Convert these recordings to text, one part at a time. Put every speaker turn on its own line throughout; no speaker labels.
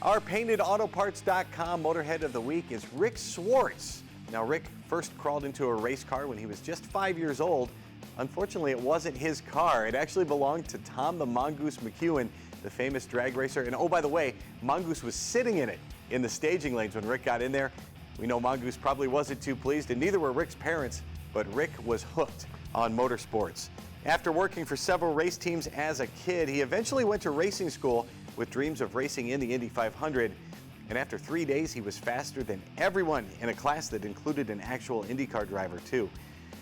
Our PaintedAutoParts.com Motorhead of the Week is Rick Swarts. Now, Rick first crawled into a race car when he was just 5 years old. Unfortunately, it wasn't his car. It actually belonged to Tom the Mongoose McEwen, the famous drag racer. And oh, by the way, Mongoose was sitting in it in the staging lanes when Rick got in there. We know Mongoose probably wasn't too pleased, and neither were Rick's parents, but Rick was hooked on motorsports. After working for several race teams as a kid, he eventually went to racing school with dreams of racing in the Indy 500. And after 3 days, he was faster than everyone in a class that included an actual IndyCar driver, too.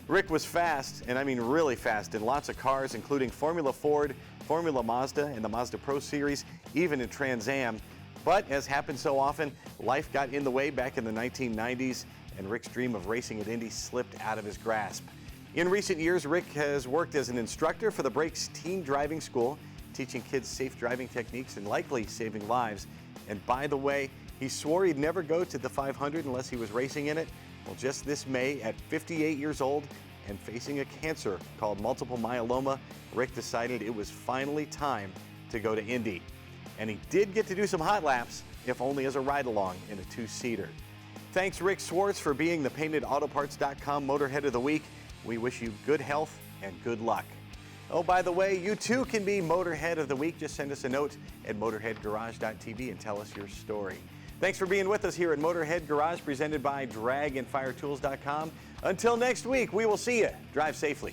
Rick was fast, and I mean really fast, in lots of cars, including Formula Ford, Formula Mazda, and the Mazda Pro Series, even in Trans Am. But as happens so often, life got in the way back in the 1990s, and Rick's dream of racing at Indy slipped out of his grasp. In recent years, Rick has worked as an instructor for the Brakes Teen Driving School, teaching kids safe driving techniques and likely saving lives. And by the way, he swore he'd never go to the 500 unless he was racing in it. Well, just this May, at 58 years old and facing a cancer called multiple myeloma, Rick decided it was finally time to go to Indy. And he did get to do some hot laps, if only as a ride-along in a two-seater. Thanks, Rick Swarts, for being the PaintedAutoParts.com Motorhead of the Week. We wish you good health and good luck. Oh, by the way, you too can be Motorhead of the Week. Just send us a note at motorheadgarage.tv and tell us your story. Thanks for being with us here at Motorhead Garage, presented by dragandfiretools.com. Until next week, we will see you. Drive safely.